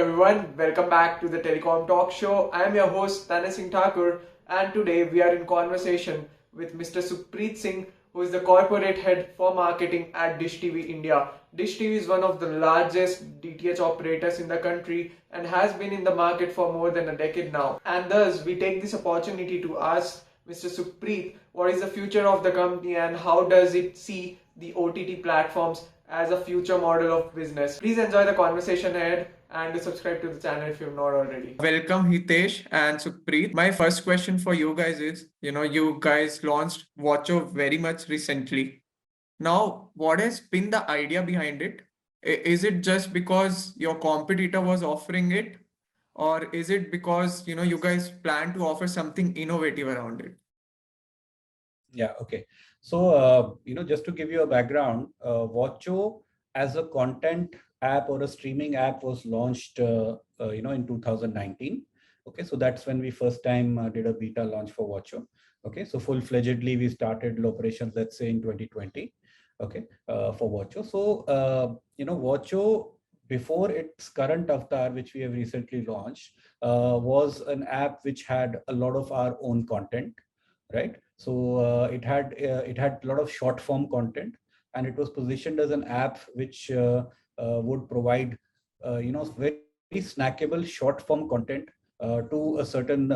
everyone, welcome back to the Telecom Talk Show. I am your host Tana Singh Thakur, and today we are in conversation with Mr. Sukhpreet Singh, who is the corporate head for marketing at Dish TV India. Dish TV is one of the largest DTH operators in the country and has been in the market for more than a decade now. And thus, we take this opportunity to ask Mr. Sukhpreet what is the future of the company and how does it see the OTT platforms as a future model of business. Please enjoy the conversation ahead and do subscribe to the channel if you've not already. Welcome Hitesh and Sukhpreet. My first question for you guys is, you guys launched Watcho very much recently. Now, what has been the idea behind it? Is it just because your competitor was offering it? Or is it because, you guys plan to offer something innovative around it? Yeah, okay. So, just to give you a background, Watcho as a content app or a streaming app was launched, in 2019. Okay, so that's when we first time did a beta launch for Watcho. Okay, so full-fledgedly we started operations, let's say in 2020. Okay, for Watcho. So, Watcho before its current avatar, which we have recently launched, was an app which had a lot of our own content, right? So it had a lot of short form content, and it was positioned as an app which would provide very snackable short form content to a certain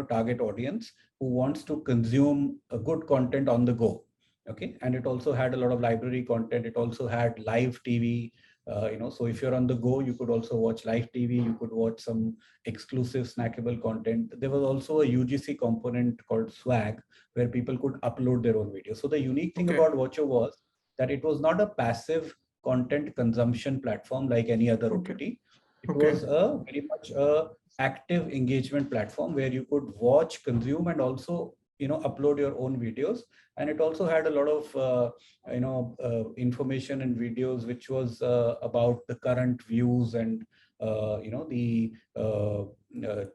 target audience who wants to consume a good content on the go. Okay, and it also had a lot of library content. It also had live TV. So if you're on the go, you could also watch live TV. You could watch some exclusive snackable content. There was also a UGC component called Swag, where people could upload their own videos. So the unique thing about Watcho was that it was not a passive content consumption platform like any other OTT. It was a very much a active engagement platform where you could watch, consume, and also upload your own videos. And it also had a lot of information and videos which was about the current views and the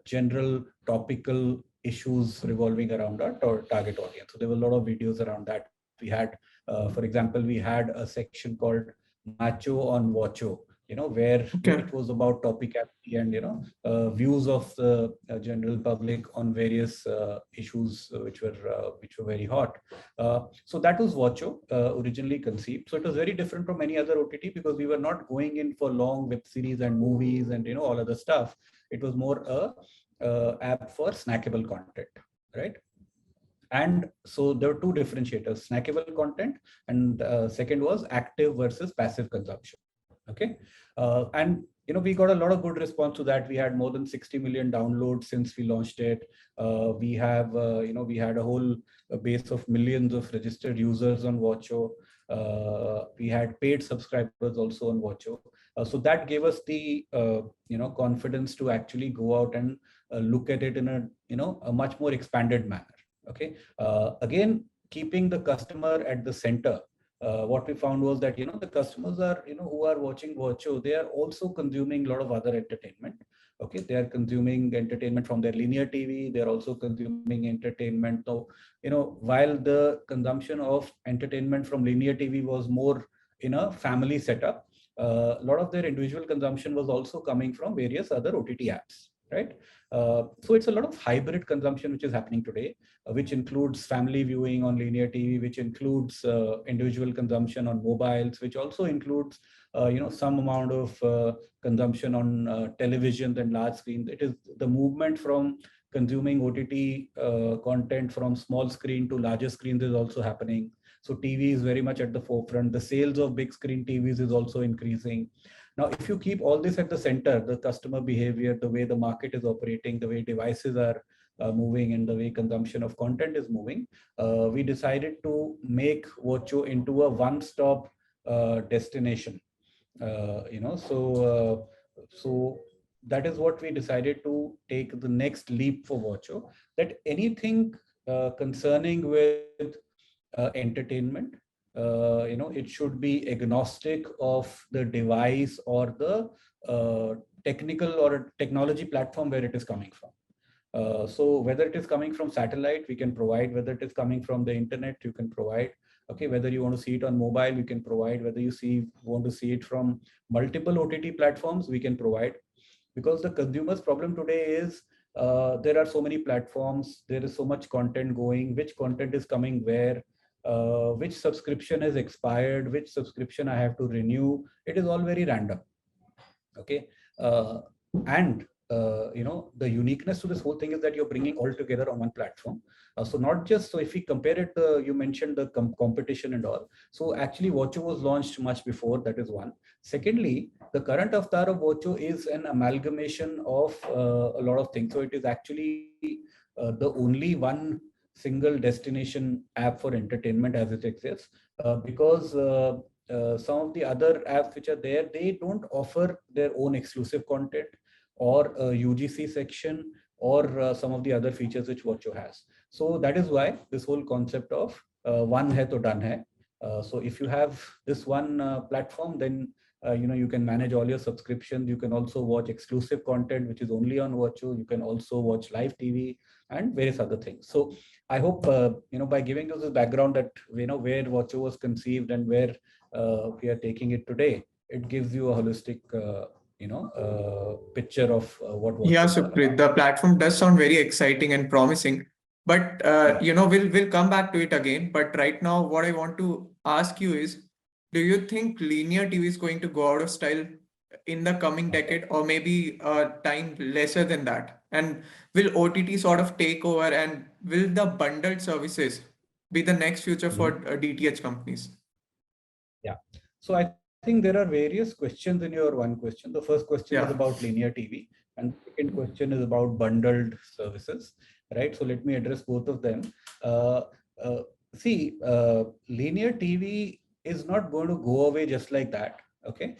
general topical issues revolving around our target audience. So there were a lot of videos around that. We had, for example, we had a section called Macho on Watcho, where it was about topicality and views of the general public on various issues which were very hot. So that was Watcho originally conceived. So it was very different from any other OTT because we were not going in for long web series and movies and all other stuff. It was more a app for snackable content, right? And so there were two differentiators: snackable content, and second was active versus passive consumption. Okay, and we got a lot of good response to that. We had more than 60 million downloads since we launched it. We have we had a whole base of millions of registered users on Watcho. We had paid subscribers also on Watcho. So that gave us the confidence to actually go out and look at it in a much more expanded manner. Okay, again, keeping the customer at the center. What we found was that the customers are who are watching Watcho, they are also consuming a lot of other entertainment. Okay, they are consuming entertainment from their linear TV. They are also consuming entertainment. So while the consumption of entertainment from linear TV was more in a family setup, a lot of their individual consumption was also coming from various other OTT apps, right? So it's a lot of hybrid consumption which is happening today, which includes family viewing on linear TV, which includes individual consumption on mobiles, which also includes some amount of consumption on television and large screen. It is the movement from consuming OTT content from small screen to larger screens is also happening. So TV is very much at the forefront. The sales of big screen TVs is also increasing. Now, if you keep all this at the center, the customer behavior, the way the market is operating, the way devices are moving, and the way consumption of content is moving, we decided to make Watcho into a one-stop destination. So that is what we decided to take the next leap for Watcho. That anything concerning with entertainment, it should be agnostic of the device or the technical or technology platform where it is coming from. So whether it is coming from satellite, we can provide. Whether it is coming from the internet, you can provide. Okay, whether you want to see it on mobile, we can provide. Whether you want to see it from multiple OTT platforms, we can provide. because the consumer's problem today is there are so many platforms, there is so much content going, which content is coming where, which subscription has expired, which subscription I have to renew. It is all very random. Okay. And the uniqueness to this whole thing is that you're bringing all together on one platform. So not just, so if we compare it, you mentioned the competition and all. So actually Watcho was launched much before, that is one. Secondly, the current avatar of Watcho is an amalgamation of a lot of things. So it is actually the only one single destination app for entertainment as it exists, because some of the other apps which are there, they don't offer their own exclusive content or a UGC section or some of the other features which Watcho has. So that is why this whole concept of one hai to done hai. So if you have this one platform, then you can manage all your subscriptions. You can also watch exclusive content which is only on Watcho. You can also watch live TV and various other things. So I hope by giving us this background that where Watcho was conceived and where we are taking it today, it gives you a holistic picture of what Watcho Yeah, is all Sukhpreet, about. the platform does sound very exciting and promising, but Yeah. we'll come back to it again. But right now, what I want to ask you is, do you think linear TV is going to go out of style in the coming Okay. decade, or maybe time lesser than that? And will OTT sort of take over, and will the bundled services be the next future for DTH companies? Yeah. So I think there are various questions in your one question. The first question is Yeah. about linear TV, and the second question is about bundled services, right? So let me address both of them. Uh, uh, Linear TV is not going to go away just like that, okay?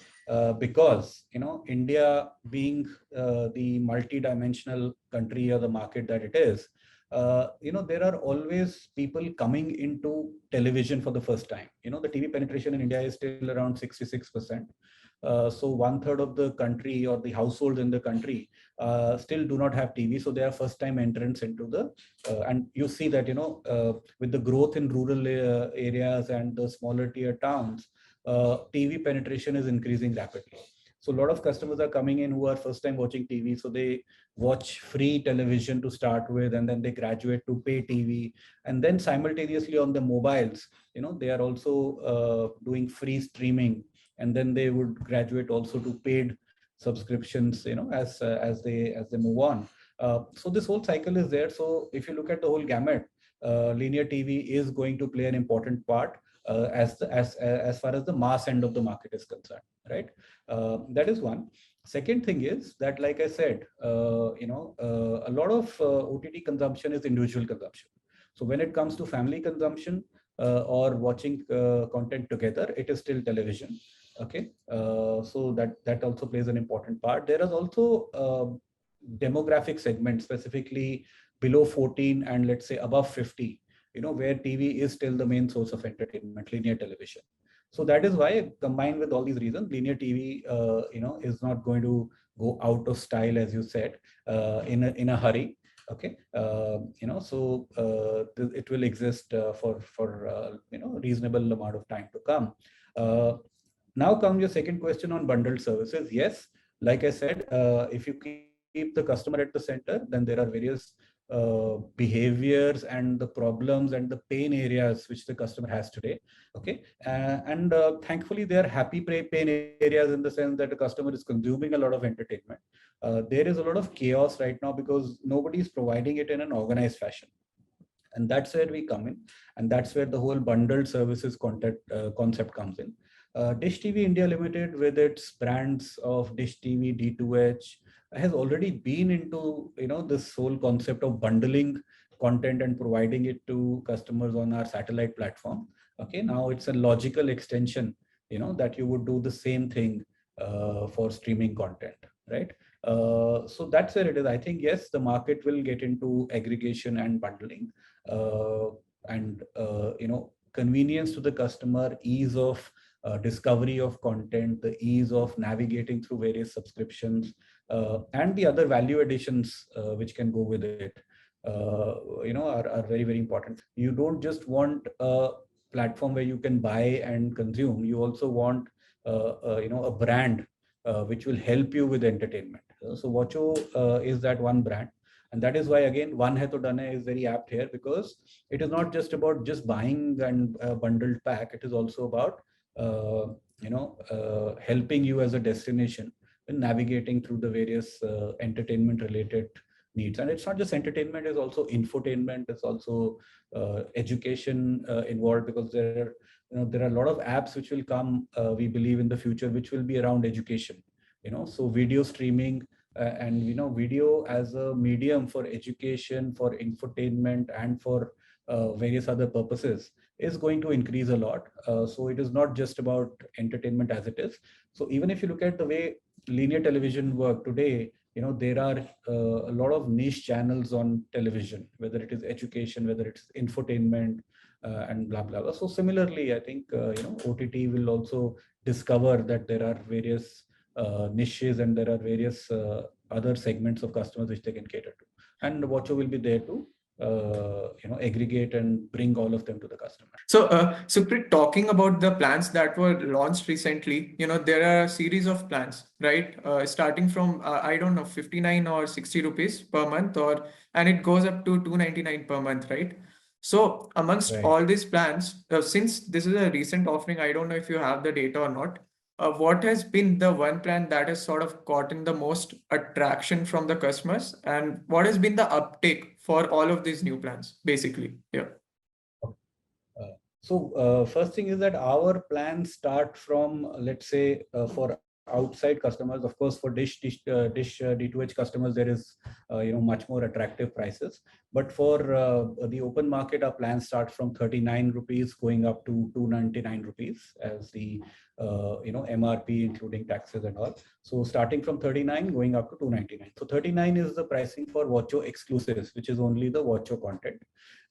Because India being the multi-dimensional country or the market that it is, there are always people coming into television for the first time. The TV penetration in India is still around 66%. So one third of the country or the households in the country still do not have TV. So they are first time entrants into the, and you see that, with the growth in rural areas and the smaller tier towns, TV penetration is increasing rapidly. So a lot of customers are coming in who are first time watching TV. So they watch free television to start with, and then they graduate to pay TV. And then simultaneously on the mobiles, they are also doing free streaming. And then they would graduate also to paid subscriptions, as they move on. So this whole cycle is there. So if you look at the whole gamut, linear TV is going to play an important part as far as the mass end of the market is concerned, right? That is one. Second thing is that, like I said, a lot of OTT consumption is individual consumption. So when it comes to family consumption or watching content together, it is still television. Okay, so that also plays an important part. There is also demographic segment, specifically below 14 and let's say above 50, where TV is still the main source of entertainment, linear television. So that is why, combined with all these reasons, linear TV, is not going to go out of style, as you said, in a hurry. Okay, it will exist for reasonable amount of time to come. Now comes your second question on bundled services. Yes, like I said, if you keep the customer at the center, then there are various behaviors and the problems and the pain areas which the customer has today. Okay, and thankfully they are happy pain areas in the sense that the customer is consuming a lot of entertainment. There is a lot of chaos right now because nobody is providing it in an organized fashion. And that's where we come in, and that's where the whole bundled services concept comes in. Dish TV India Limited, with its brands of Dish TV, D2H, has already been into this whole concept of bundling content and providing it to customers on our satellite platform. Okay, now it's a logical extension, that you would do the same thing for streaming content, right? So that's where it is. I think yes, the market will get into aggregation and bundling, uh, and convenience to the customer, ease of discovery of content, the ease of navigating through various subscriptions, and the other value additions which can go with it, are very, very important. You don't just want a platform where you can buy and consume. You also want, a brand which will help you with entertainment. So Watcho is that one brand. And that is why, again, One Hai To Done Hai is very apt here, because it is not just about just buying and bundled pack. It is also about, helping you as a destination in navigating through the various entertainment related needs. And it's not just entertainment, it's also infotainment, it's also education involved, because there are a lot of apps which will come, we believe, in the future, which will be around education. So video streaming, and video as a medium for education, for infotainment, and for various other purposes is going to increase a lot. So it is not just about entertainment as it is. So even if you look at the way linear television work today, there are a lot of niche channels on television, whether it is education, whether it's infotainment, and blah, blah, blah. So similarly, I think, OTT will also discover that there are various niches, and there are various other segments of customers which they can cater to. And Watcho will be there to aggregate and bring all of them to the customer. So, Sukhpreet, talking about the plans that were launched recently, there are a series of plans, right? Starting from, I don't know, 59 or 60 rupees per month, and it goes up to 299 per month, right? So amongst Right. all these plans, since this is a recent offering, I don't know if you have the data or not. What has been the one plan that has sort of gotten the most attraction from the customers, and what has been the uptake for all of these new plans, basically? Yeah. So first thing is that our plans start from, let's say, for outside customers. Of course, for Dish D2H customers, there is much more attractive prices. But for the open market, our plans start from 39 rupees going up to 299 rupees as the MRP, including taxes and all. So starting from 39 going up to 299. So 39 is the pricing for Watcho exclusives, which is only the Watcho content.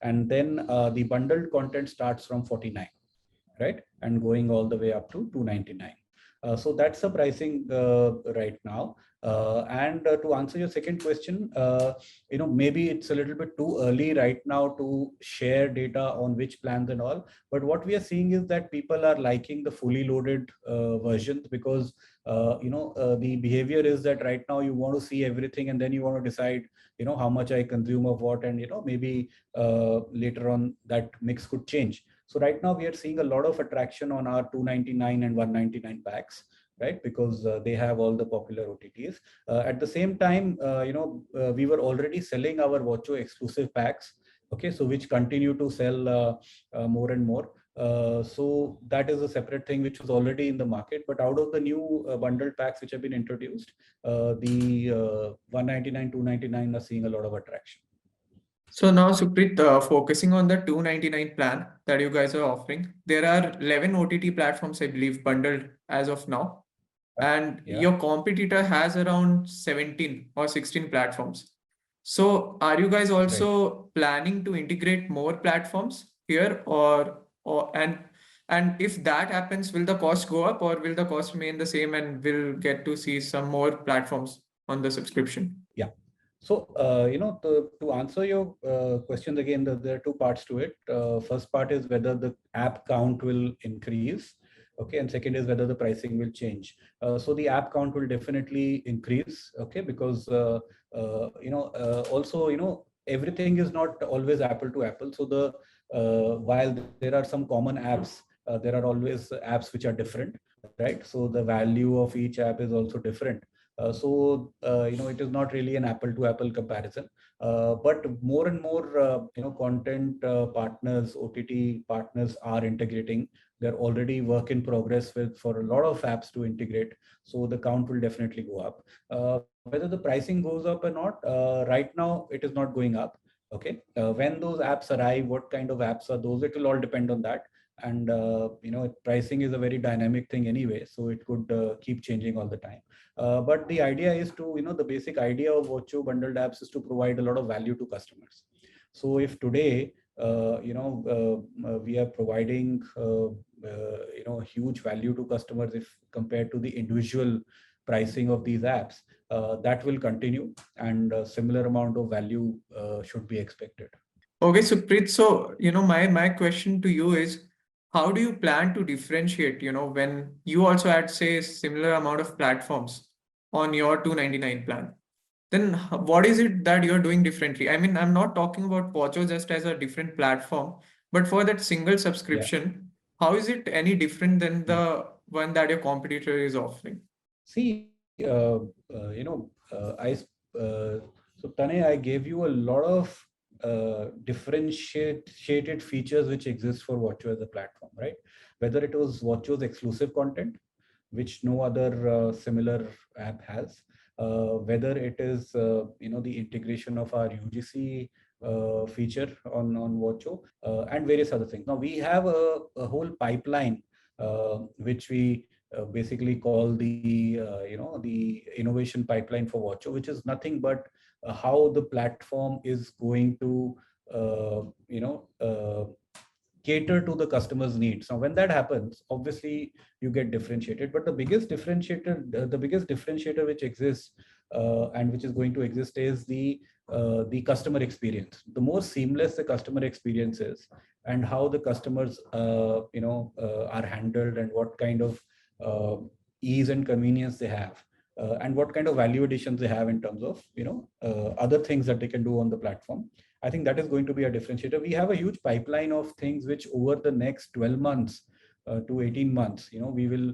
And then the bundled content starts from 49, right? And going all the way up to 299. So that's the pricing right now. And to answer your second question, maybe it's a little bit too early right now to share data on which plans and all. But what we are seeing is that people are liking the fully loaded versions, because the behavior is that right now you want to see everything, and then you want to decide how much I consume of what, and maybe later on that mix could change. So right now we are seeing a lot of attraction on our 299 and 199 packs, right? Because they have all the popular OTTs. At the same time, we were already selling our Watcho exclusive packs, okay, so which continue to sell more and more. So that is a separate thing which was already in the market. But out of the new bundled packs which have been introduced, the 199, 299 are seeing a lot of attraction. So now, Sukhpreet, focusing on the 299 plan that you guys are offering, there are 11 OTT platforms, I believe, bundled as of now. And your competitor has around 17 or 16 platforms. So are you guys also planning to integrate more platforms here, and if that happens, will the cost go up, or will the cost remain the same, and we'll get to see some more platforms on the subscription? Yeah. So, to answer your questions again, there are two parts to it. First part is whether the app count will increase. Okay. And second is whether the pricing will change. So the app count will definitely increase. Okay. Because, also, everything is not always apple to apple. So while there are some common apps, there are always apps which are different, right? So the value of each app is also different. It is not really an apple to apple comparison, but more and more, content partners, OTT partners are integrating. They're already work in progress for a lot of apps to integrate. So the count will definitely go up. Whether the pricing goes up or not, right now it is not going up. Okay. When those apps arrive, what kind of apps are those? It will all depend on that. And, pricing is a very dynamic thing anyway, so it could keep changing all the time. But the idea is to, the basic idea of Watcho bundled apps is to provide a lot of value to customers. So if today, we are providing, huge value to customers if compared to the individual pricing of these apps, that will continue, and a similar amount of value should be expected. Okay, Sukhpreet. So, my question to you is, how do you plan to differentiate, when you also had, say, similar amount of platforms on your 299 plan? Then what is it that you're doing differently? I mean, I'm not talking about Watcho just as a different platform, but for that single Yeah. subscription, how is it any different than Mm. the one that your competitor is offering? See, so Tane, I gave you a lot of differentiated features which exist for Watcho as a platform, right? Whether it was Watcho's exclusive content, which no other similar app has, whether it is the integration of our UGC feature on Watcho, and various other things. Now we have a whole pipeline which we basically call the innovation pipeline for Watcho, which is nothing but how the platform is going to uh, you know uh, cater to the customer's needs. Now, when that happens, obviously you get differentiated. But the biggest differentiator which exists and which is going to exist is the customer experience. The more seamless the customer experience is, and how the customers are handled, and what kind of uh, ease and convenience they have. And what kind of value additions they have in terms of other things that they can do on the platform. I think that is going to be a differentiator. We have a huge pipeline of things which over the next 12 months to 18 months, we will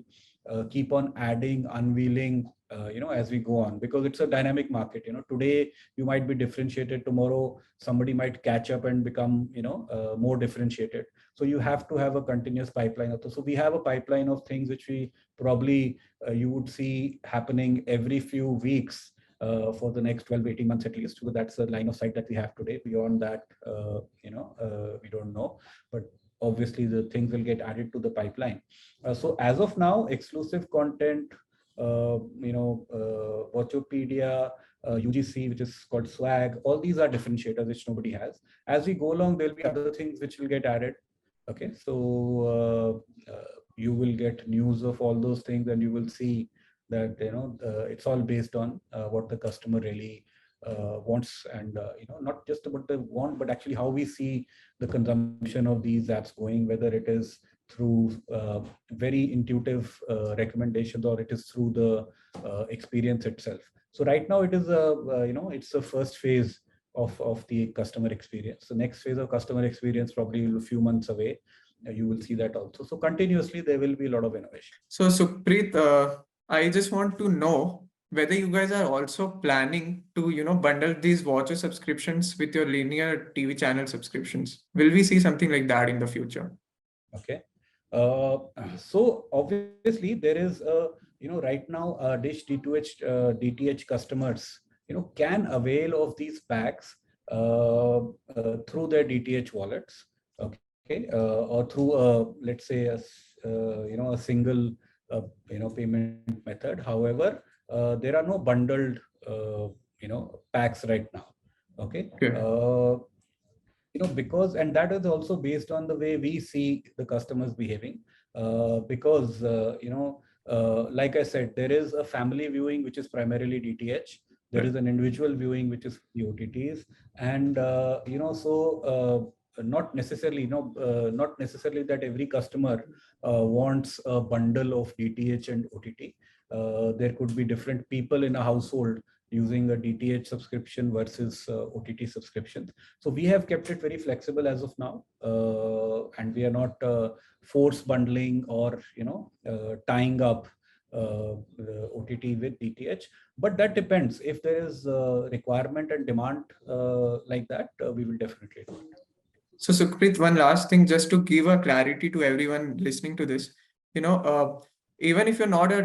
keep on adding, unveiling, as we go on, because it's a dynamic market. Today you might be differentiated, tomorrow somebody might catch up and become, more differentiated. So you have to have a continuous pipeline of those. So we have a pipeline of things which we probably you would see happening every few weeks for the next 12, 18 months at least. So that's the line of sight that we have today. Beyond that, we don't know. But obviously, the things will get added to the pipeline. So as of now, exclusive content, Watchopedia, UGC, which is called Swag, all these are differentiators which nobody has. As we go along, there'll be other things which will get added. Okay, so you will get news of all those things, and you will see that it's all based on what the customer really wants, and not just about the want, but actually how we see the consumption of these apps going, whether it is through very intuitive recommendations, or it is through the experience itself. So right now it is it's the first phase of the customer experience. The next phase of customer experience probably a few months away. You will see that also. So continuously there will be a lot of innovation. So Sukhpreet, I just want to know whether you guys are also planning to, bundle these Watcher subscriptions with your linear TV channel subscriptions. Will we see something like that in the future? Okay. So obviously there is right now Dish DTH customers can avail of these packs through their DTH wallets. Okay, or through let's say a single payment method. However, there are no bundled packs right now. Okay. Okay. Because, and that is also based on the way we see the customers behaving, because like I said, there is a family viewing which is primarily DTH. There is an individual viewing which is the OTTs, and not necessarily not necessarily that every customer wants a bundle of DTH and OTT. There could be different people in a household using a DTH subscription versus OTT subscriptions. So we have kept it very flexible as of now, and we are not force bundling or tying up OTT with DTH. But that depends. If there is requirement and demand like that, we will definitely do it. So Sukhpreet, one last thing, just to give a clarity to everyone listening to this, you know, even if you're not a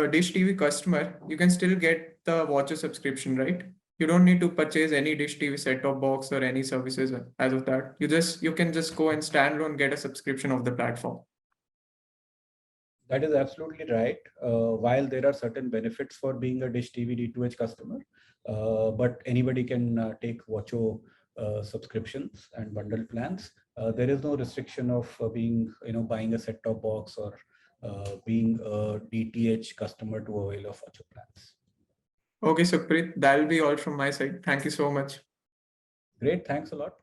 Dish TV customer, you can still get the Watcher subscription, right? You don't need to purchase any Dish TV set-top box or any services as of that. You can just go and standalone get a subscription of the platform. That is absolutely right. While there are certain benefits for being a Dish TV D2H customer, but anybody can take Watcho subscriptions and bundle plans. There is no restriction of being, buying a set-top box or being a DTH customer to avail of Watcho plans. Okay, Sukhpreet, that'll be all from my side. Thank you so much. Great, thanks a lot.